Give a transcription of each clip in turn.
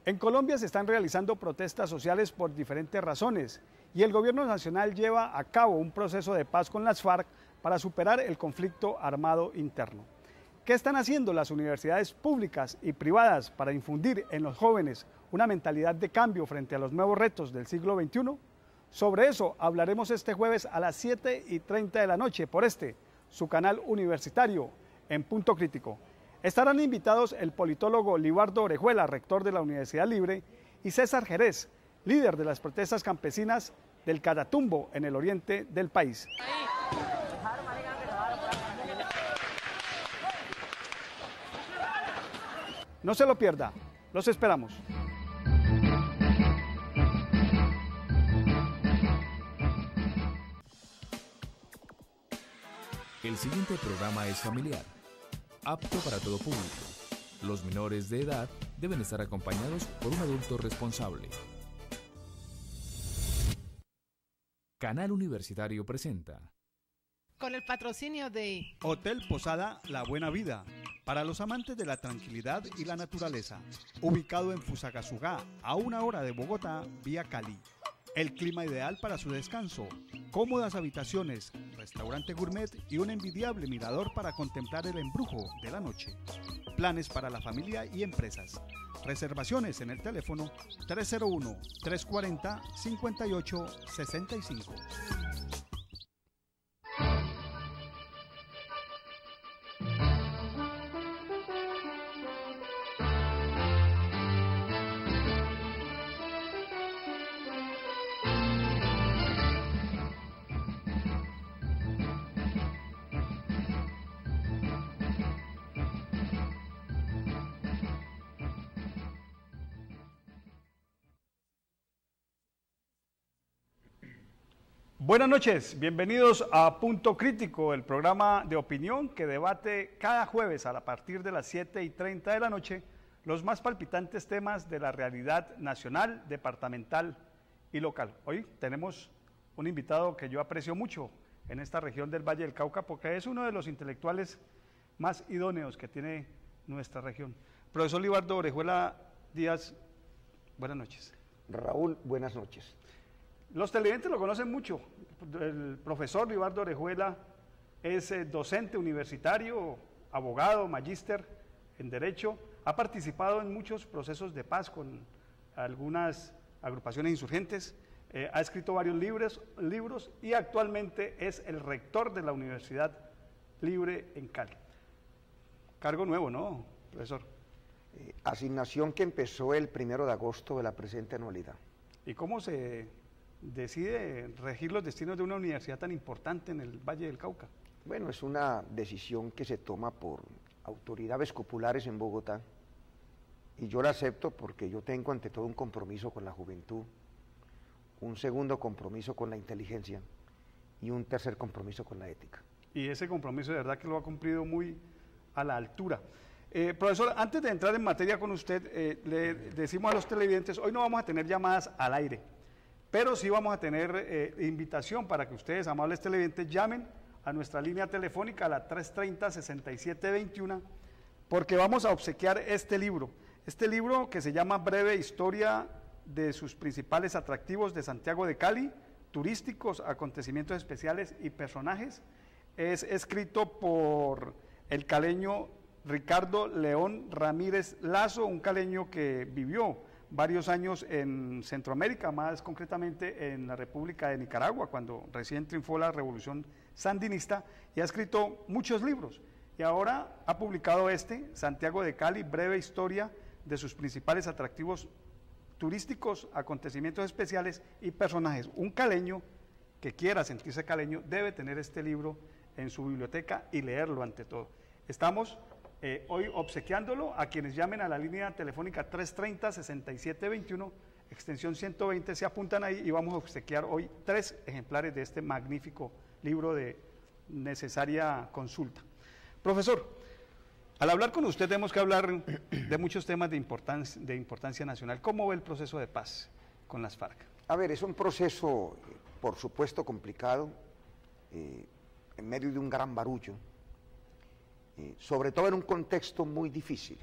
En Colombia se están realizando protestas sociales por diferentes razones y el gobierno nacional lleva a cabo un proceso de paz con las FARC para superar el conflicto armado interno. ¿Qué están haciendo las universidades públicas y privadas para infundir en los jóvenes una mentalidad de cambio frente a los nuevos retos del siglo XXI? Sobre eso hablaremos este jueves a las 7:30 de la noche por su canal universitario en Punto Crítico. Estarán invitados el politólogo Libardo Orejuela, rector de la Universidad Libre, y César Jerez, líder de las protestas campesinas del Catatumbo en el oriente del país. No se lo pierda, los esperamos. El siguiente programa es familiar, apto para todo público. Los menores de edad deben estar acompañados por un adulto responsable. Canal Universitario presenta. Con el patrocinio de Hotel Posada La Buena Vida, para los amantes de la tranquilidad y la naturaleza, ubicado en Fusagasugá, a 1 hora de Bogotá, vía Cali. El clima ideal para su descanso, cómodas habitaciones, restaurante gourmet y un envidiable mirador para contemplar el embrujo de la noche. Planes para la familia y empresas. Reservaciones en el teléfono 301-340-5865. Buenas noches, bienvenidos a Punto Crítico, el programa de opinión que debate cada jueves a partir de las 7:30 de la noche los más palpitantes temas de la realidad nacional, departamental y local. Hoy tenemos un invitado que yo aprecio mucho en esta región del Valle del Cauca porque es uno de los intelectuales más idóneos que tiene nuestra región. Profesor Libardo Orejuela Díaz, buenas noches. Raúl, buenas noches. Los televidentes lo conocen mucho. El profesor Libardo Orejuela es docente universitario, abogado, magíster en Derecho. Ha participado en muchos procesos de paz con algunas agrupaciones insurgentes. Ha escrito varios libros y actualmente es el rector de la Universidad Libre en Cali. Cargo nuevo, ¿no, profesor? Asignación que empezó el 1 de agosto de la presente anualidad. ¿Y cómo se decide regir los destinos de una universidad tan importante en el Valle del Cauca? Bueno, es una decisión que se toma por autoridades populares en Bogotá y yo la acepto porque yo tengo ante todo un compromiso con la juventud, un segundo compromiso con la inteligencia y un tercer compromiso con la ética. Y ese compromiso de verdad que lo ha cumplido muy a la altura. Profesor, antes de entrar en materia con usted, le decimos a los televidentes, hoy no vamos a tener llamadas al aire, pero sí vamos a tener invitación para que ustedes, amables televidentes, llamen a nuestra línea telefónica a la 330-6721, porque vamos a obsequiar este libro que se llama Breve Historia de sus principales atractivos de Santiago de Cali, turísticos, acontecimientos especiales y personajes. Es escrito por el caleño Ricardo León Ramírez Lazo, un caleño que vivió varios años en Centroamérica, más concretamente en la República de Nicaragua, cuando recién triunfó la revolución sandinista, y ha escrito muchos libros. Y ahora ha publicado Santiago de Cali, Breve Historia de sus principales atractivos turísticos, acontecimientos especiales y personajes. Un caleño que quiera sentirse caleño debe tener este libro en su biblioteca y leerlo ante todo. Estamos hoy obsequiándolo a quienes llamen a la línea telefónica 330-6721, extensión 120, se apuntan ahí y vamos a obsequiar hoy 3 ejemplares de este magnífico libro de necesaria consulta. Profesor, al hablar con usted tenemos que hablar de muchos temas de importancia nacional. ¿Cómo ve el proceso de paz con las FARC? A ver, es un proceso, por supuesto, complicado, en medio de un gran barullo, sobre todo en un contexto muy difícil.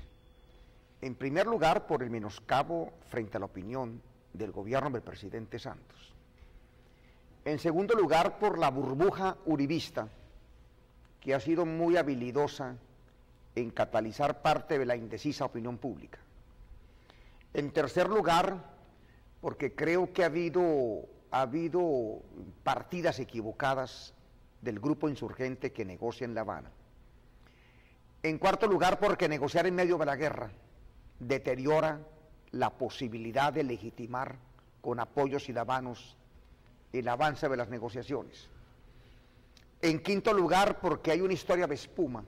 En primer lugar, por el menoscabo frente a la opinión del gobierno del presidente Santos. En segundo lugar, por la burbuja uribista, que ha sido muy habilidosa en catalizar parte de la indecisa opinión pública. En tercer lugar, porque creo que ha habido partidas equivocadas del grupo insurgente que negocia en La Habana. En cuarto lugar, porque negociar en medio de la guerra deteriora la posibilidad de legitimar con apoyos ciudadanos el avance de las negociaciones. En quinto lugar, porque hay una historia de espuma,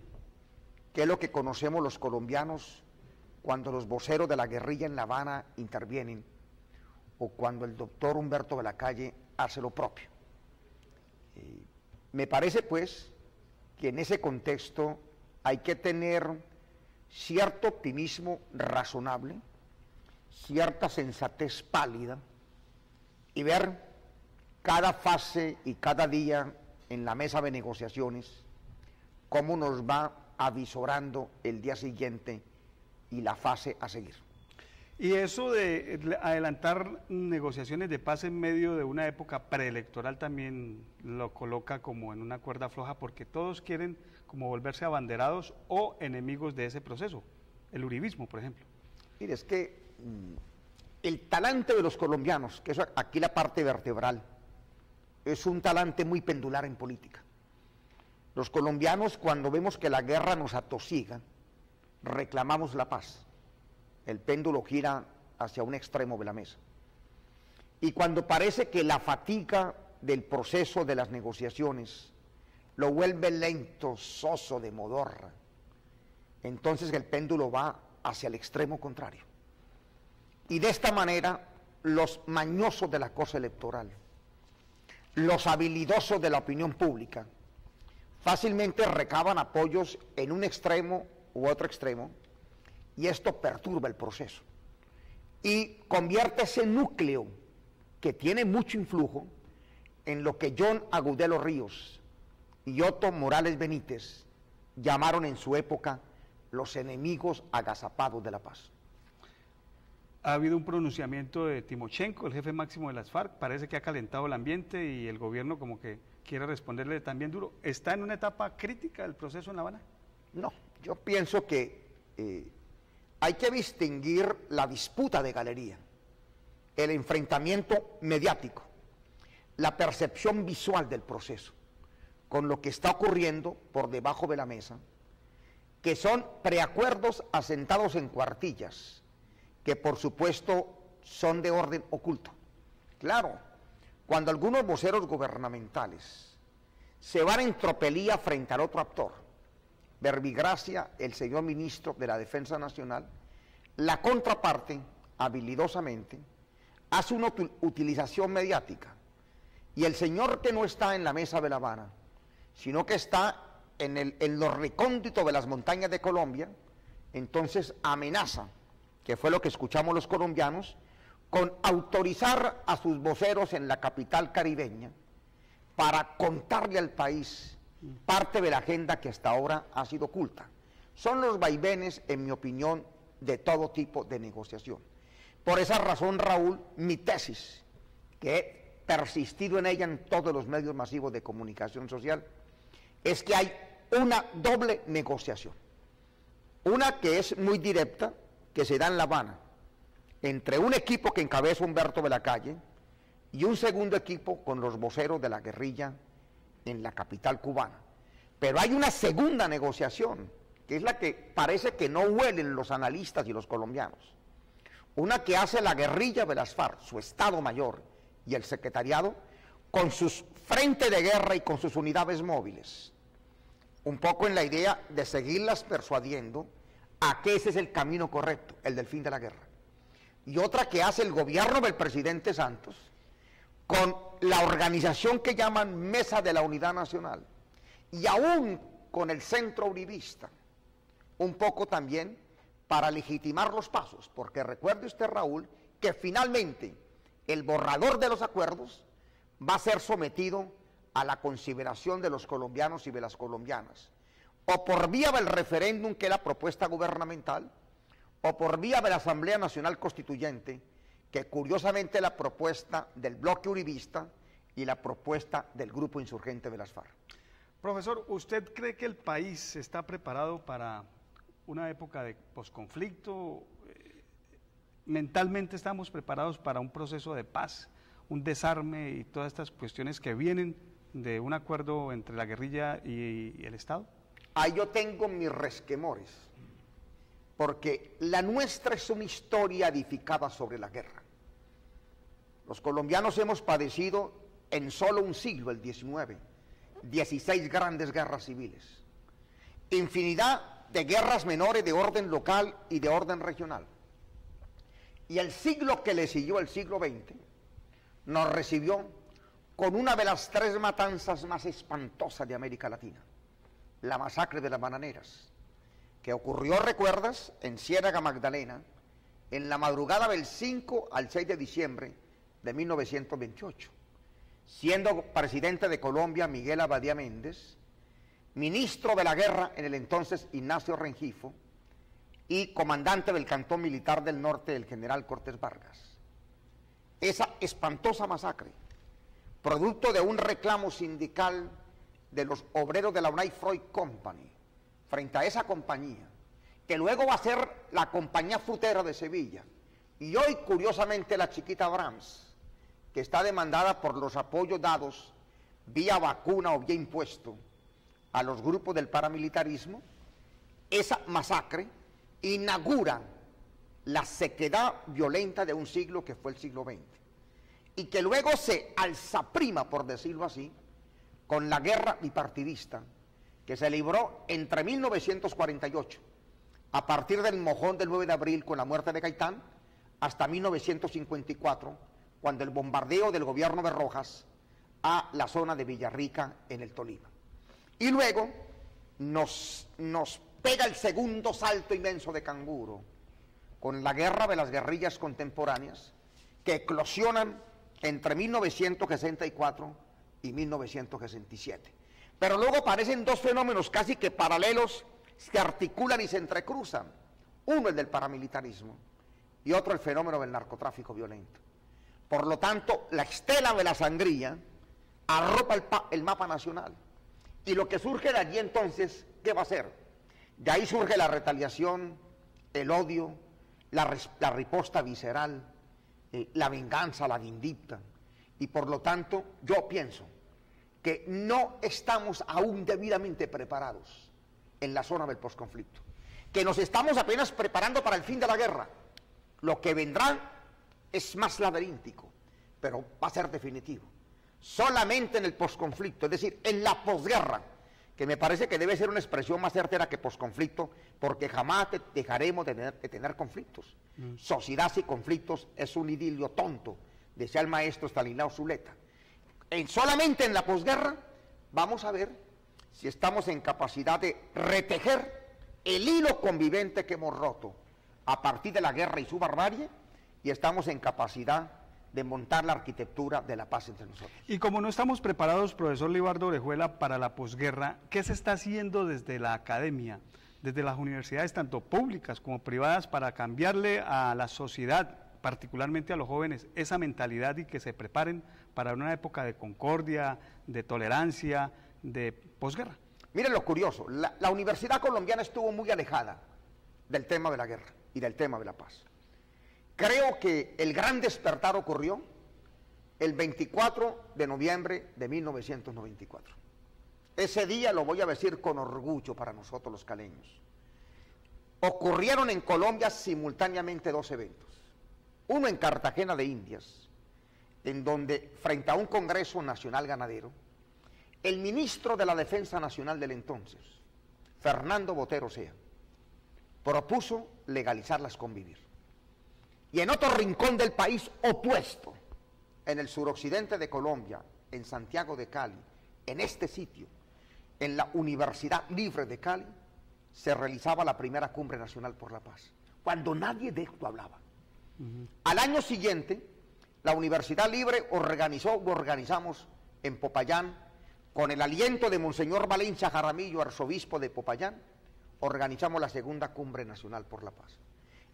que es lo que conocemos los colombianos cuando los voceros de la guerrilla en La Habana intervienen o cuando el doctor Humberto de la Calle hace lo propio. Me parece, pues, que en ese contexto hay que tener cierto optimismo razonable, cierta sensatez pálida y ver cada fase y cada día en la mesa de negociaciones cómo nos va avisorando el día siguiente y la fase a seguir. Y eso de adelantar negociaciones de paz en medio de una época preelectoral también lo coloca como en una cuerda floja, porque todos quieren como volverse abanderados o enemigos de ese proceso, el uribismo, por ejemplo. Mire, es que el talante de los colombianos, que es aquí la parte vertebral, es un talante muy pendular en política. Los colombianos, cuando vemos que la guerra nos atosiga, reclamamos la paz. El péndulo gira hacia un extremo de la mesa. Y cuando parece que la fatiga del proceso de las negociaciones lo vuelve lento, soso, de modorra, entonces el péndulo va hacia el extremo contrario. Y de esta manera, los mañosos de la cosa electoral, los habilidosos de la opinión pública, fácilmente recaban apoyos en un extremo u otro extremo, y esto perturba el proceso y convierte ese núcleo que tiene mucho influjo en lo que John Agudelo Ríos y Otto Morales Benítez llamaron en su época los enemigos agazapados de la paz. Ha habido un pronunciamiento de Timochenko, el jefe máximo de las FARC, parece que ha calentado el ambiente y el gobierno como que quiere responderle también duro. ¿Está en una etapa crítica del proceso en La Habana? No, yo pienso que hay que distinguir la disputa de galería, el enfrentamiento mediático, la percepción visual del proceso, con lo que está ocurriendo por debajo de la mesa, que son preacuerdos asentados en cuartillas, que por supuesto son de orden oculto. Claro, cuando algunos voceros gubernamentales se van en tropelía frente al otro actor, Verbigracia, el señor ministro de la Defensa Nacional, la contraparte, habilidosamente, hace una utilización mediática. Y el señor que no está en la mesa de La Habana, sino que está en lo recóndito de las montañas de Colombia, entonces amenaza, que fue lo que escuchamos los colombianos, con autorizar a sus voceros en la capital caribeña para contarle al país parte de la agenda que hasta ahora ha sido oculta. Son los vaivenes, en mi opinión, de todo tipo de negociación. Por esa razón, Raúl, mi tesis, que he persistido en ella en todos los medios masivos de comunicación social, es que hay una doble negociación. Una que es muy directa, que se da en La Habana, entre un equipo que encabeza Humberto de la Calle y un segundo equipo con los voceros de la guerrilla en la capital cubana. Pero hay una segunda negociación, que es la que parece que no huelen los analistas y los colombianos. Una que hace la guerrilla de las FARC, su Estado Mayor y el secretariado, con sus frentes de guerra y con sus unidades móviles. Un poco en la idea de seguirlas persuadiendo a que ese es el camino correcto, el del fin de la guerra. Y otra que hace el gobierno del presidente Santos, con la organización que llaman Mesa de la Unidad Nacional, y aún con el centro uribista, un poco también para legitimar los pasos, porque recuerde usted, Raúl, que finalmente el borrador de los acuerdos va a ser sometido a la consideración de los colombianos y de las colombianas, o por vía del referéndum, que es la propuesta gubernamental, o por vía de la Asamblea Nacional Constituyente, que curiosamente es la propuesta del bloque uribista y la propuesta del grupo insurgente de las FARC. Profesor, ¿usted cree que el país está preparado para una época de posconflicto? ¿Mentalmente estamos preparados para un proceso de paz, un desarme y todas estas cuestiones que vienen de un acuerdo entre la guerrilla y el Estado? Ahí yo tengo mis resquemores, porque la nuestra es una historia edificada sobre la guerra. Los colombianos hemos padecido en solo un siglo, el XIX, 16 grandes guerras civiles, infinidad de guerras menores de orden local y de orden regional. Y el siglo que le siguió, el siglo XX, nos recibió con una de las 3 matanzas más espantosas de América Latina, la masacre de las Bananeras, que ocurrió, recuerdas, en Ciénaga Magdalena, en la madrugada del 5 al 6 de diciembre de 1928, siendo presidente de Colombia Miguel Abadía Méndez, ministro de la guerra en el entonces Ignacio Rengifo y comandante del Cantón Militar del Norte el general Cortés Vargas. Esa espantosa masacre, producto de un reclamo sindical de los obreros de la United Fruit Company, frente a esa compañía, que luego va a ser la compañía frutera de Sevilla, y hoy curiosamente la chiquita Brahms, que está demandada por los apoyos dados vía vacuna o vía impuesto a los grupos del paramilitarismo. Esa masacre inaugura la sequedad violenta de un siglo que fue el siglo XX, y que luego se alzaprima, por decirlo así, con la guerra bipartidista que se libró entre 1948, a partir del mojón del 9 de abril con la muerte de Gaitán, hasta 1954, cuando el bombardeo del gobierno de Rojas a la zona de Villarrica en el Tolima. Y luego nos pega el segundo salto inmenso de canguro con la guerra de las guerrillas contemporáneas que eclosionan entre 1964 y 1967. Pero luego aparecen 2 fenómenos casi que paralelos, se articulan y se entrecruzan. Uno el del paramilitarismo y otro el fenómeno del narcotráfico violento. Por lo tanto, la estela de la sangría arropa el mapa nacional. Y lo que surge de allí entonces, ¿qué va a ser? De ahí surge la retaliación, el odio, la riposta visceral, la venganza, la vindicta. Y por lo tanto, yo pienso que no estamos aún debidamente preparados en la zona del posconflicto, que nos estamos apenas preparando para el fin de la guerra. Lo que vendrá es más laberíntico, pero va a ser definitivo. Solamente en el posconflicto, es decir, en la posguerra, que me parece que debe ser una expresión más certera que posconflicto, porque jamás dejaremos de tener conflictos. Sociedad sin conflictos es un idilio tonto, decía el maestro Stanislao Zuleta. Solamente en la posguerra vamos a ver si estamos en capacidad de retejer el hilo convivente que hemos roto a partir de la guerra y su barbarie, y estamos en capacidad de montar la arquitectura de la paz entre nosotros. Y como no estamos preparados, profesor Libardo Orejuela, para la posguerra, ¿qué se está haciendo desde la academia, desde las universidades, tanto públicas como privadas, para cambiarle a la sociedad, particularmente a los jóvenes, esa mentalidad y que se preparen para una época de concordia, de tolerancia, de posguerra? Miren lo curioso, la universidad colombiana estuvo muy alejada del tema de la guerra y del tema de la paz. Creo que el gran despertar ocurrió el 24 de noviembre de 1994. Ese día lo voy a decir con orgullo para nosotros los caleños. Ocurrieron en Colombia simultáneamente 2 eventos. Uno en Cartagena de Indias, en donde, frente a un Congreso Nacional Ganadero, el ministro de la Defensa Nacional del entonces, Fernando Botero Sea, propuso legalizarlas con vivir. Y en otro rincón del país opuesto, en el suroccidente de Colombia, en Santiago de Cali, en este sitio, en la Universidad Libre de Cali, se realizaba la primera Cumbre Nacional por la Paz, cuando nadie de esto hablaba. Al año siguiente, la Universidad Libre organizamos en Popayán, con el aliento de Monseñor Valencia Jaramillo, arzobispo de Popayán, organizamos la segunda Cumbre Nacional por la Paz.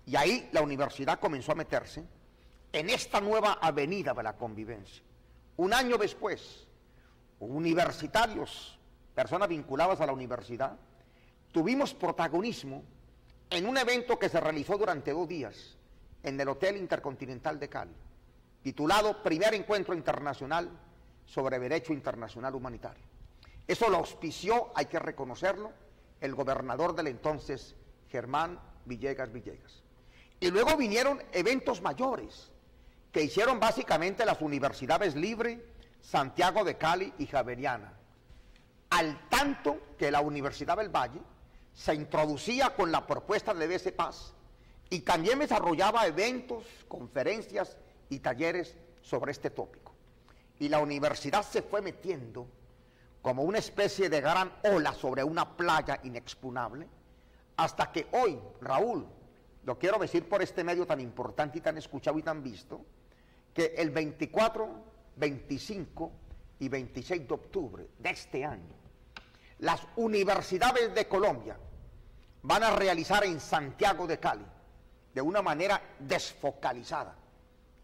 Y ahí la universidad comenzó a meterse en esta nueva avenida de la convivencia. Un año después, universitarios, personas vinculadas a la universidad, tuvimos protagonismo en un evento que se realizó durante 2 días en el Hotel Intercontinental de Cali, titulado Primer Encuentro Internacional sobre Derecho Internacional Humanitario. Eso lo auspició, hay que reconocerlo, el gobernador del entonces, Germán Villegas. Y luego vinieron eventos mayores que hicieron básicamente las universidades Libre, Santiago de Cali y Javeriana, al tanto que la Universidad del Valle se introducía con la propuesta de BC Paz y también desarrollaba eventos, conferencias y talleres sobre este tópico. Y la universidad se fue metiendo como una especie de gran ola sobre una playa inexpugnable, hasta que hoy, Raúl, lo quiero decir por este medio tan importante y tan escuchado y tan visto, que el 24, 25 y 26 de octubre de este año, las universidades de Colombia van a realizar en Santiago de Cali, de una manera desfocalizada,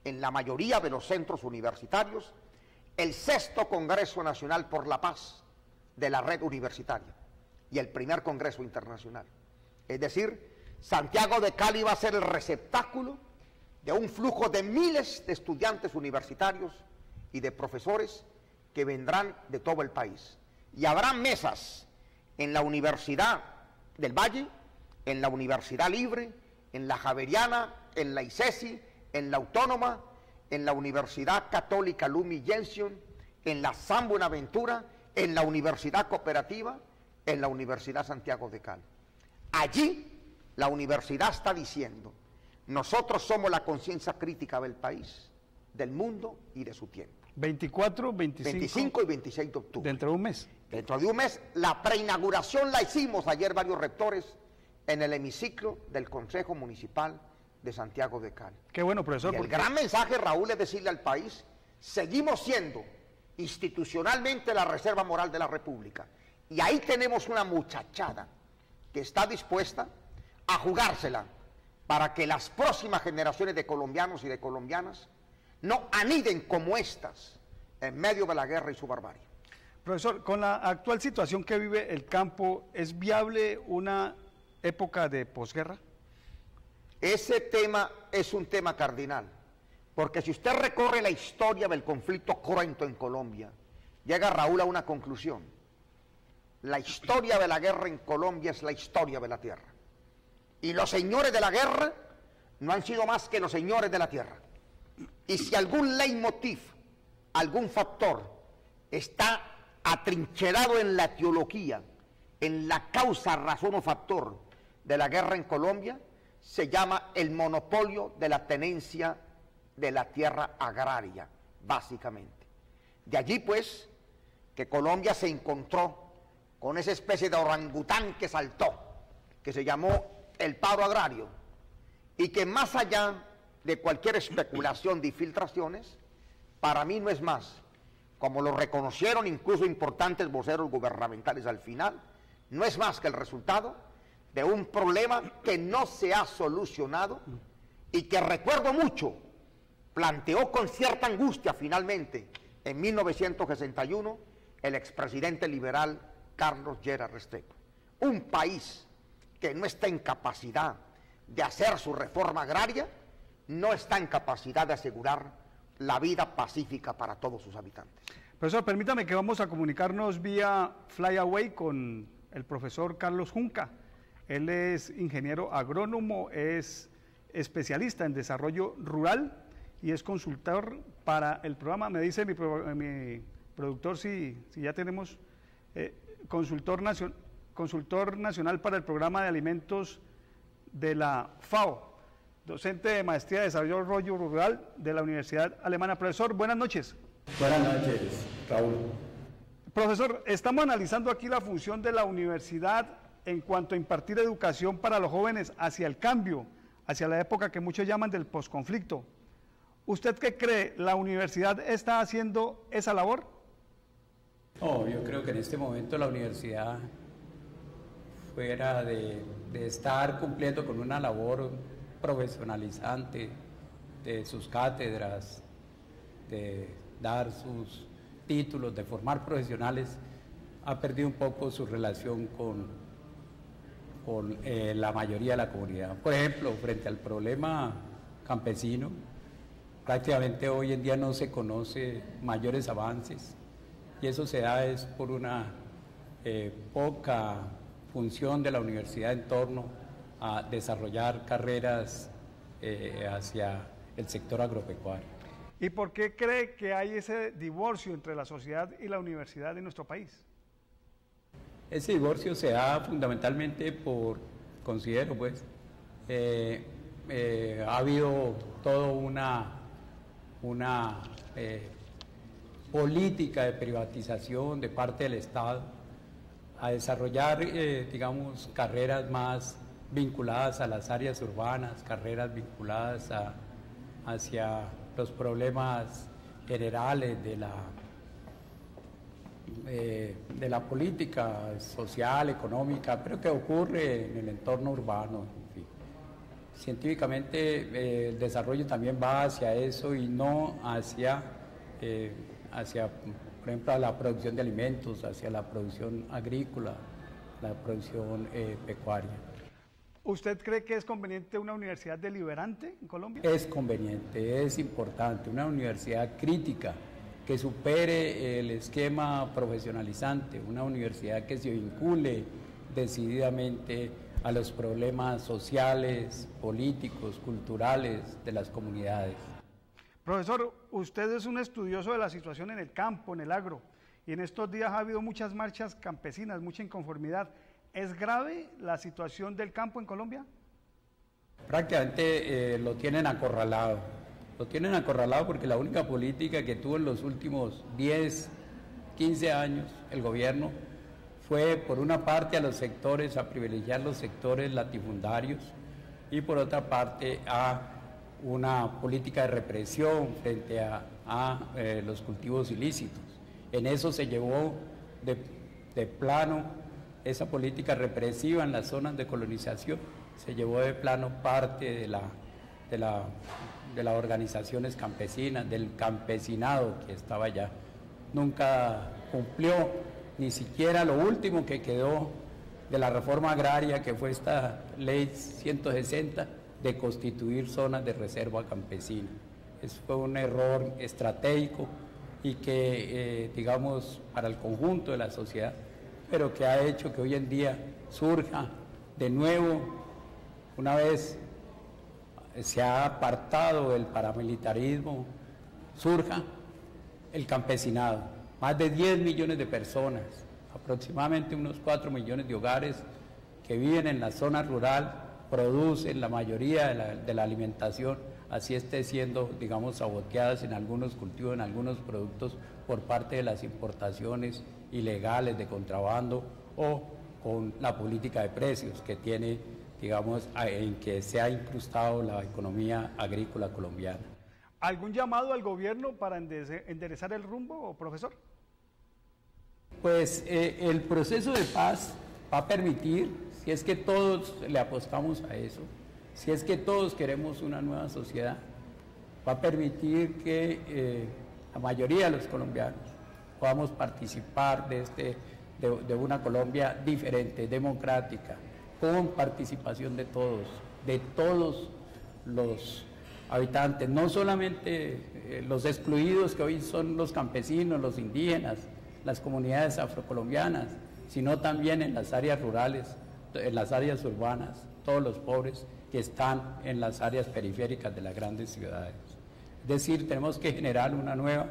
en la mayoría de los centros universitarios, el 6º Congreso Nacional por la Paz de la Red Universitaria y el primer Congreso Internacional. Es decir, Santiago de Cali va a ser el receptáculo de un flujo de miles de estudiantes universitarios y de profesores que vendrán de todo el país. Y habrá mesas en la Universidad del Valle, en la Universidad Libre, en la Javeriana, en la ICESI, en la Autónoma, en la Universidad Católica Lumi Gentium, en la San Buenaventura, en la Universidad Cooperativa, en la Universidad Santiago de Cali. Allí la universidad está diciendo: nosotros somos la conciencia crítica del país, del mundo y de su tiempo. 24, 25 y 26 de octubre. Dentro de un mes. Dentro de un mes. La preinauguración la hicimos ayer varios rectores en el hemiciclo del Consejo Municipal de Santiago de Cali. Qué bueno, profesor. Y el gran mensaje, Raúl, es decirle al país: seguimos siendo institucionalmente la reserva moral de la República. Y ahí tenemos una muchachada que está dispuesta a jugársela para que las próximas generaciones de colombianos y de colombianas no aniden como estas en medio de la guerra y su barbarie. Profesor, con la actual situación que vive el campo, ¿es viable una época de posguerra? Ese tema es un tema cardinal, porque si usted recorre la historia del conflicto cruento en Colombia, llega, Raúl, a una conclusión: la historia de la guerra en Colombia es la historia de la tierra, y los señores de la guerra no han sido más que los señores de la tierra. Y si algún leitmotiv, algún factor está atrincherado en la teología, en la causa, razón o factor de la guerra en Colombia, se llama el monopolio de la tenencia de la tierra agraria, básicamente. De allí, pues, que Colombia se encontró con esa especie de orangután que saltó, que se llamó el paro agrario, y que más allá de cualquier especulación de infiltraciones, para mí no es más, como lo reconocieron incluso importantes voceros gubernamentales al final, no es más que el resultado de un problema que no se ha solucionado y que, recuerdo mucho, planteó con cierta angustia finalmente en 1961 el expresidente liberal Carlos Lleras Restrepo. Un país que no está en capacidad de hacer su reforma agraria, no está en capacidad de asegurar la vida pacífica para todos sus habitantes. Profesor, permítame que vamos a comunicarnos vía Flyaway con el profesor Carlos Junca. Él es ingeniero agrónomo, es especialista en desarrollo rural y es consultor para el programa. Me dice mi productor si ya tenemos consultor nacional para el programa de alimentos de la FAO, docente de maestría de desarrollo rural de la Universidad Alemana. Profesor, buenas noches. Buenas noches, Raúl. Profesor, estamos analizando aquí la función de la universidad en cuanto a impartir educación para los jóvenes hacia el cambio, hacia la época que muchos llaman del posconflicto. ¿Usted qué cree? ¿La universidad está haciendo esa labor? Yo creo que en este momento la universidad, fuera de estar cumpliendo con una labor profesionalizante de sus cátedras, de dar sus títulos, de formar profesionales, ha perdido un poco su relación con la mayoría de la comunidad. Por ejemplo, frente al problema campesino, prácticamente hoy en día no se conoce mayores avances, y eso se da es por una poca función de la universidad en torno a desarrollar carreras hacia el sector agropecuario. ¿Y por qué cree que hay ese divorcio entre la sociedad y la universidad en nuestro país? Ese divorcio se da fundamentalmente considero pues, ha habido toda una política de privatización de parte del Estado a desarrollar, digamos, carreras más vinculadas a las áreas urbanas, carreras vinculadas hacia los problemas generales de la política social, económica, pero que ocurre en el entorno urbano. En fin. Científicamente el desarrollo también va hacia eso y no hacia, por ejemplo, la producción de alimentos, hacia la producción agrícola, la producción pecuaria. ¿Usted cree que es conveniente una universidad deliberante en Colombia? Es conveniente, es importante, una universidad crítica que supere el esquema profesionalizante, una universidad que se vincule decididamente a los problemas sociales, políticos, culturales de las comunidades. Profesor, usted es un estudioso de la situación en el campo, en el agro, y en estos días ha habido muchas marchas campesinas, mucha inconformidad. ¿Es grave la situación del campo en Colombia? Prácticamente lo tienen acorralado. Lo tienen acorralado porque la única política que tuvo en los últimos 10, 15 años el gobierno fue, por una parte, a privilegiar los sectores latifundarios, y por otra parte a una política de represión frente a los cultivos ilícitos. En eso se llevó de plano esa política represiva en las zonas de colonización, se llevó de plano parte de las organizaciones campesinas, del campesinado que estaba allá. Nunca cumplió ni siquiera lo último que quedó de la reforma agraria, que fue esta ley 160, de constituir zonas de reserva campesina. Eso fue un error estratégico y que, digamos, para el conjunto de la sociedad, pero que ha hecho que hoy en día surja de nuevo, una vez se ha apartado el paramilitarismo, surja el campesinado. Más de 10 millones de personas, aproximadamente unos 4 millones de hogares que viven en la zona rural, producen la mayoría de la alimentación, así esté siendo, digamos, saboteadas en algunos cultivos, en algunos productos, por parte de las importaciones ilegales de contrabando, o con la política de precios que tiene, digamos, en que se ha incrustado la economía agrícola colombiana. ¿Algún llamado al gobierno para enderezar el rumbo, profesor? Pues el proceso de paz va a permitir, si es que todos le apostamos a eso, si es que todos queremos una nueva sociedad, va a permitir que la mayoría de los colombianos podamos participar de una Colombia diferente, democrática, con participación de todos los habitantes, no solamente los excluidos que hoy son los campesinos, los indígenas, las comunidades afrocolombianas, sino también en las áreas rurales, en las áreas urbanas, todos los pobres que están en las áreas periféricas de las grandes ciudades. Es decir, tenemos que generar una nueva,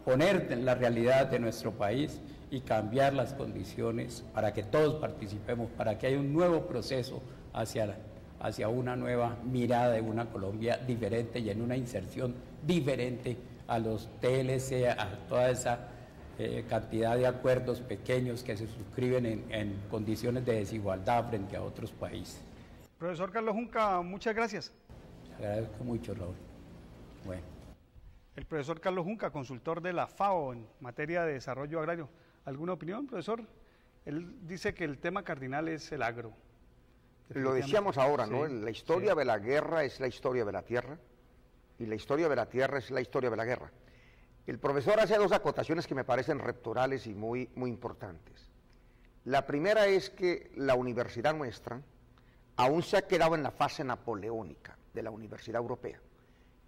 poner en la realidad de nuestro país y cambiar las condiciones para que todos participemos, para que haya un nuevo proceso hacia una nueva mirada de una Colombia diferente y en una inserción diferente a los TLC, a toda esa cantidad de acuerdos pequeños que se suscriben en condiciones de desigualdad frente a otros países. Profesor Carlos Junca, muchas gracias. Le agradezco mucho, Raúl. Bueno. El profesor Carlos Junca, consultor de la FAO en materia de desarrollo agrario. ¿Alguna opinión, profesor? Él dice que el tema cardinal es el agro. Lo decíamos ahora, ¿no? La historia de la guerra es la historia de la tierra y la historia de la tierra es la historia de la guerra. El profesor hace dos acotaciones que me parecen rectorales y muy importantes. La primera es que la universidad nuestra aún se ha quedado en la fase napoleónica de la universidad europea,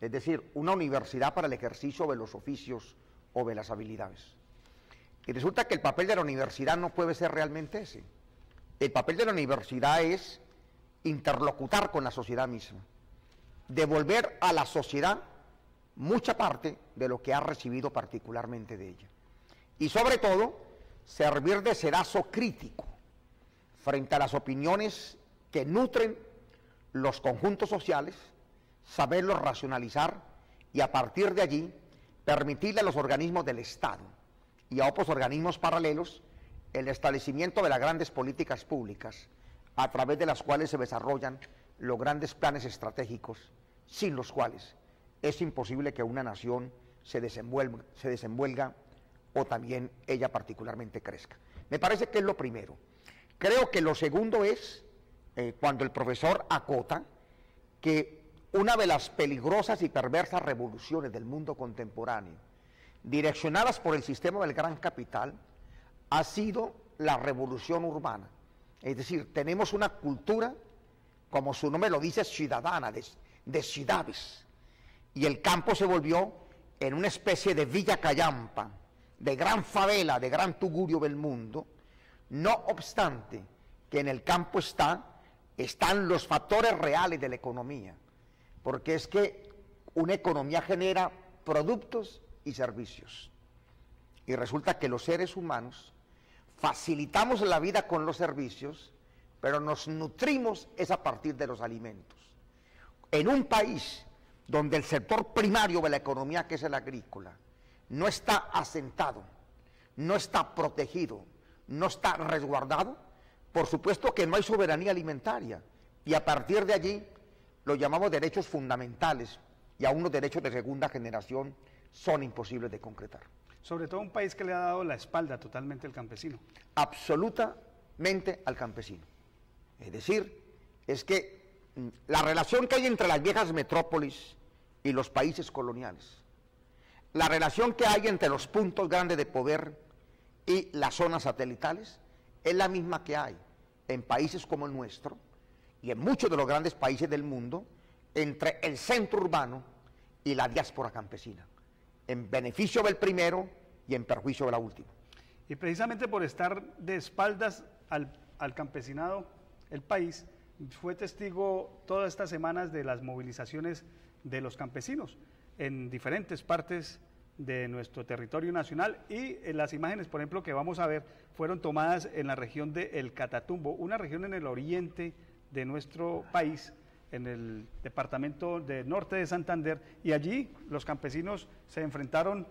es decir, una universidad para el ejercicio de los oficios o de las habilidades. Y resulta que el papel de la universidad no puede ser realmente ese. El papel de la universidad es interlocutar con la sociedad misma, devolver a la sociedad mucha parte de lo que ha recibido particularmente de ella. Y sobre todo, servir de sedazo crítico frente a las opiniones que nutren los conjuntos sociales, saberlos racionalizar y a partir de allí permitirle a los organismos del Estado y a otros organismos paralelos el establecimiento de las grandes políticas públicas a través de las cuales se desarrollan los grandes planes estratégicos, sin los cuales es imposible que una nación se desenvuelva o también ella particularmente crezca. Me parece que es lo primero. Creo que lo segundo es cuando el profesor acota que una de las peligrosas y perversas revoluciones del mundo contemporáneo, direccionadas por el sistema del gran capital, ha sido la revolución urbana. Es decir, tenemos una cultura, como su nombre lo dice, ciudadana, de ciudades, y el campo se volvió en una especie de villa callampa, de gran favela, de gran tugurio del mundo. No obstante que en el campo están los factores reales de la economía, porque es que una economía genera productos y servicios, y resulta que los seres humanos facilitamos la vida con los servicios, pero nos nutrimos es a partir de los alimentos. En un país donde el sector primario de la economía, que es el agrícola, no está asentado, no está protegido, no está resguardado, por supuesto que no hay soberanía alimentaria, y a partir de allí lo llamamos derechos fundamentales, y aún los derechos de segunda generación son imposibles de concretar. Sobre todo un país que le ha dado la espalda totalmente al campesino. Absolutamente al campesino. Es decir, es que la relación que hay entre las viejas metrópolis y los países coloniales, la relación que hay entre los puntos grandes de poder y las zonas satelitales, es la misma que hay en países como el nuestro y en muchos de los grandes países del mundo entre el centro urbano y la diáspora campesina, en beneficio del primero y en perjuicio de la última. Y precisamente por estar de espaldas al campesinado, el país fue testigo todas estas semanas de las movilizaciones de los campesinos en diferentes partes de nuestro territorio nacional, y las imágenes, por ejemplo, que vamos a ver, fueron tomadas en la región de El Catatumbo, una región en el oriente de nuestro país, en el departamento del norte de Santander, y allí los campesinos se enfrentaron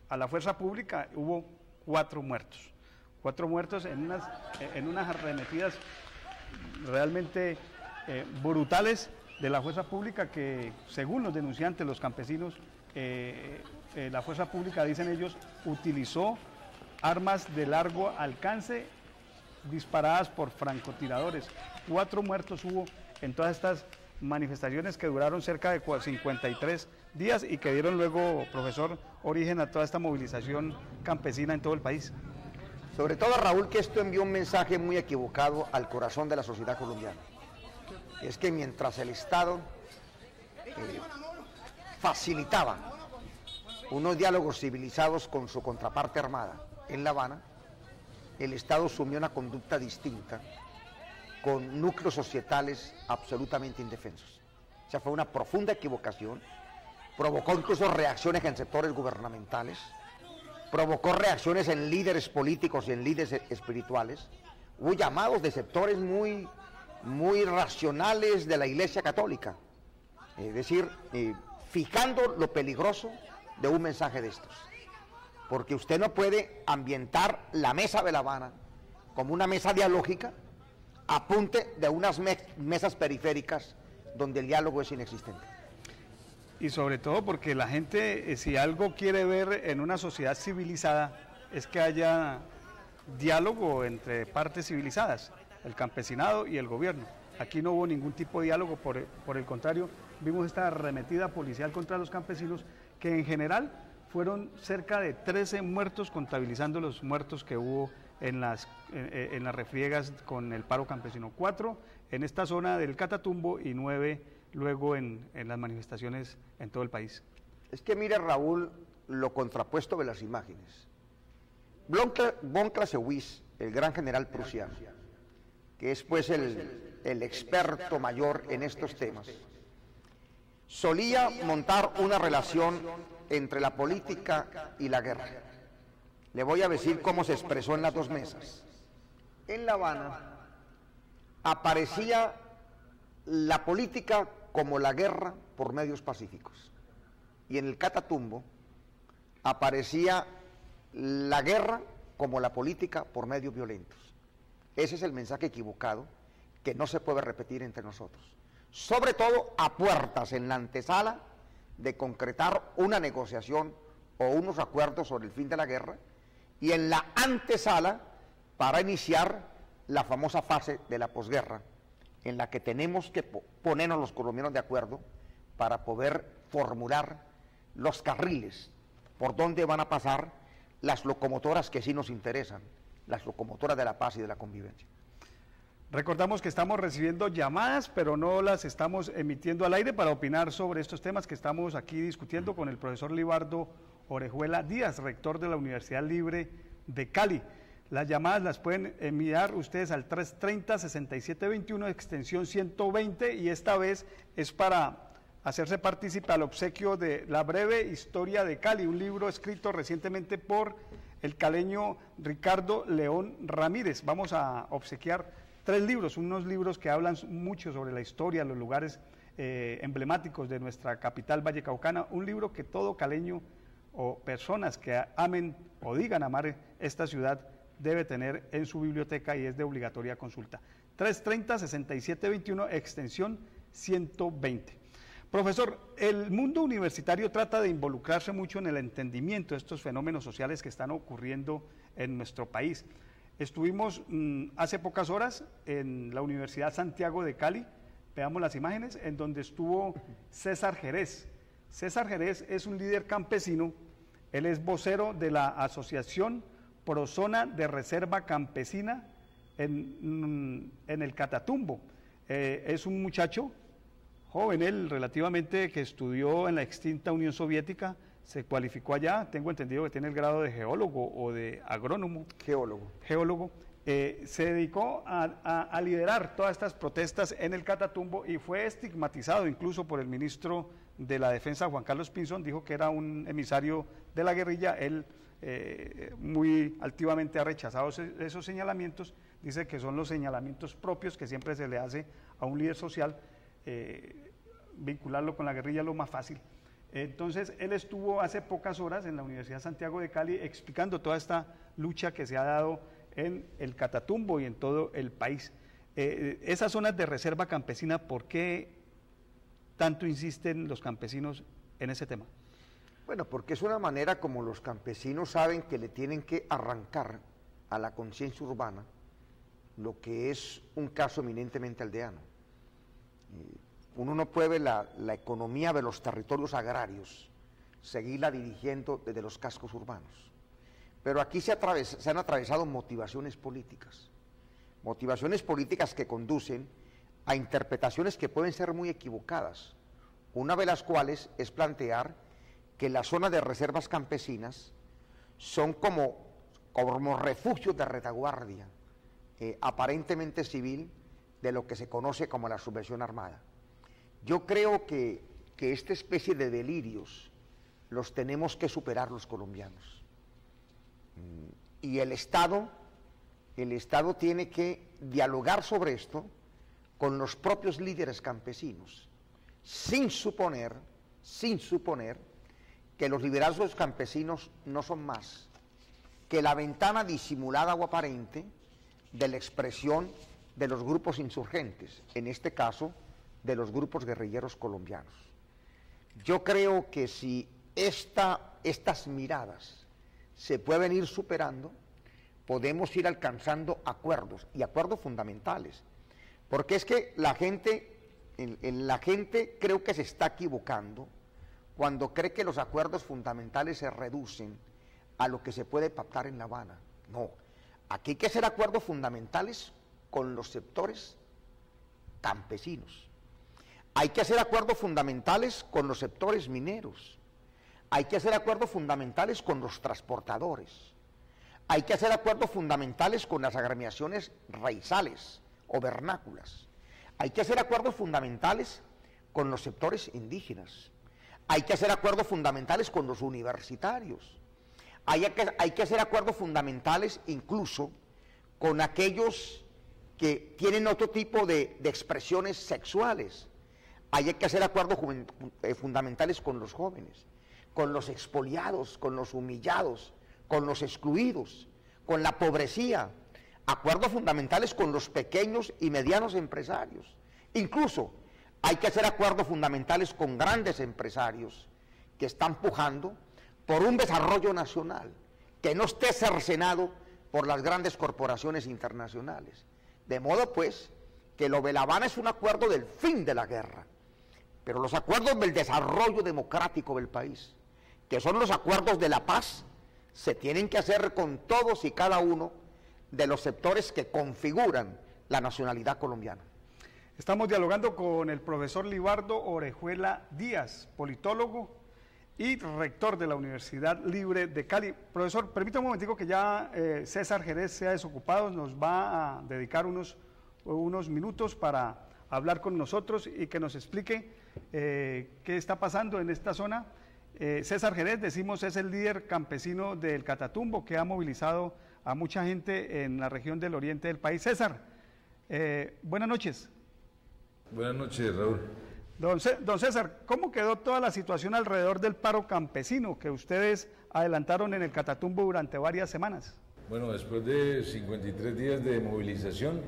a la fuerza pública. Hubo 4 muertos en unas arremetidas realmente brutales de la fuerza pública, que según los denunciantes, los campesinos, la fuerza pública, dicen ellos, utilizó armas de largo alcance disparadas por francotiradores. 4 muertos hubo en todas estas manifestaciones que duraron cerca de 53 días y que dieron luego, profesor, origen a toda esta movilización campesina en todo el país. Sobre todo, Raúl, que esto envió un mensaje muy equivocado al corazón de la sociedad colombiana. Es que mientras el Estado facilitaba unos diálogos civilizados con su contraparte armada en La Habana, el Estado asumió una conducta distinta con núcleos societales absolutamente indefensos. O sea, fue una profunda equivocación, provocó incluso reacciones en sectores gubernamentales, provocó reacciones en líderes políticos y en líderes espirituales. Hubo llamados de sectores muy racionales de la Iglesia Católica, es decir, fijando lo peligroso de un mensaje de estos, porque usted no puede ambientar la mesa de La Habana como una mesa dialógica a punte de unas mesas periféricas donde el diálogo es inexistente. Y sobre todo porque la gente, si algo quiere ver en una sociedad civilizada, es que haya diálogo entre partes civilizadas. el campesinado y el gobierno. Aquí no hubo ningún tipo de diálogo, por el contrario, vimos esta arremetida policial contra los campesinos, que en general fueron cerca de 13 muertos, contabilizando los muertos que hubo en las refriegas con el paro campesino. 4 en esta zona del Catatumbo y 9 luego en las manifestaciones en todo el país. Es que mire, Raúl, lo contrapuesto de las imágenes. Von Clausewitz, el gran general prusiano, que es pues el experto mayor en estos temas, solía montar una relación entre la política y la guerra. Le voy a decir cómo se expresó en las dos mesas. En La Habana aparecía la política como la guerra por medios pacíficos, y en el Catatumbo aparecía la guerra como la política por medios violentos. Ese es el mensaje equivocado que no se puede repetir entre nosotros, sobre todo a puertas, en la antesala de concretar una negociación o unos acuerdos sobre el fin de la guerra, y en la antesala para iniciar la famosa fase de la posguerra, en la que tenemos que ponernos los colombianos de acuerdo para poder formular los carriles por donde van a pasar las locomotoras que sí nos interesan, las locomotoras de la paz y de la convivencia. Recordamos que estamos recibiendo llamadas, pero no las estamos emitiendo al aire para opinar sobre estos temas que estamos aquí discutiendo con el profesor Libardo Orejuela Díaz, rector de la Universidad Libre de Cali. Las llamadas las pueden enviar ustedes al 330-6721, extensión 120, y esta vez es para hacerse partícipe al obsequio de La breve historia de Cali, un libro escrito recientemente por el caleño Ricardo León Ramírez. Vamos a obsequiar 3 libros, unos libros que hablan mucho sobre la historia, los lugares emblemáticos de nuestra capital vallecaucana, un libro que todo caleño o personas que amen o digan amar esta ciudad debe tener en su biblioteca, y es de obligatoria consulta. 330-6721, extensión 120. Profesor, el mundo universitario trata de involucrarse mucho en el entendimiento de estos fenómenos sociales que están ocurriendo en nuestro país. Estuvimos hace pocas horas en la Universidad Santiago de Cali, veamos las imágenes, en donde estuvo César Jerez. César Jerez es un líder campesino, él es vocero de la Asociación Prozona de Reserva Campesina en el Catatumbo. Es un muchacho joven, él relativamente, que estudió en la extinta Unión Soviética, se cualificó allá, tengo entendido que tiene el grado de geólogo o de agrónomo. Geólogo. Se dedicó a liderar todas estas protestas en el Catatumbo y fue estigmatizado incluso por el ministro de la Defensa, Juan Carlos Pinzón, dijo que era un emisario de la guerrilla. Él muy altivamente ha rechazado esos señalamientos, dice que son los señalamientos propios que siempre se le hace a un líder social, vincularlo con la guerrilla es lo más fácil. Entonces, él estuvo hace pocas horas en la Universidad Santiago de Cali explicando toda esta lucha que se ha dado en el Catatumbo y en todo el país. Esas zonas de reserva campesina, ¿por qué tanto insisten los campesinos en ese tema? Bueno, porque es una manera como los campesinos saben que le tienen que arrancar a la conciencia urbana lo que es un caso eminentemente aldeano. Uno no puede ver la economía de los territorios agrarios, seguirla dirigiendo desde los cascos urbanos. Pero aquí se han atravesado motivaciones políticas que conducen a interpretaciones que pueden ser muy equivocadas, una de las cuales es plantear que las zonas de reservas campesinas son como refugios de retaguardia, aparentemente civil, de lo que se conoce como la subversión armada. Yo creo que esta especie de delirios los tenemos que superar los colombianos. Y el Estado tiene que dialogar sobre esto con los propios líderes campesinos, sin suponer que los liderazgos campesinos no son más que la ventana disimulada o aparente de la expresión de los grupos insurgentes, en este caso de los grupos guerrilleros colombianos. Yo creo que si estas miradas se pueden ir superando, podemos ir alcanzando acuerdos, y acuerdos fundamentales. Porque es que la gente creo que se está equivocando cuando cree que los acuerdos fundamentales se reducen a lo que se puede pactar en La Habana. No, aquí hay que hacer acuerdos fundamentales con los sectores campesinos. Hay que hacer acuerdos fundamentales con los sectores mineros. Hay que hacer acuerdos fundamentales con los transportadores. Hay que hacer acuerdos fundamentales con las agremiaciones raizales o vernáculas. Hay que hacer acuerdos fundamentales con los sectores indígenas. Hay que hacer acuerdos fundamentales con los universitarios. Hay que hacer acuerdos fundamentales incluso con aquellos que tienen otro tipo de expresiones sexuales. Hay que hacer acuerdos fundamentales con los jóvenes, con los expoliados, con los humillados, con los excluidos, con la pobrecía. Acuerdos fundamentales con los pequeños y medianos empresarios. Incluso hay que hacer acuerdos fundamentales con grandes empresarios que están pujando por un desarrollo nacional que no esté cercenado por las grandes corporaciones internacionales. De modo pues que lo de La Habana es un acuerdo del fin de la guerra, pero los acuerdos del desarrollo democrático del país, que son los acuerdos de la paz, se tienen que hacer con todos y cada uno de los sectores que configuran la nacionalidad colombiana. Estamos dialogando con el profesor Libardo Orejuela Díaz, politólogo y rector de la Universidad Libre de Cali. Profesor, permítame un momentico que ya César Jerez se ha desocupado, nos va a dedicar unos minutos para hablar con nosotros y que nos explique qué está pasando en esta zona. César Jerez, decimos, es el líder campesino del Catatumbo que ha movilizado a mucha gente en la región del oriente del país. César, buenas noches. Buenas noches, Raúl. Don César, ¿cómo quedó toda la situación alrededor del paro campesino que ustedes adelantaron en el Catatumbo durante varias semanas? Bueno, después de 53 días de movilización,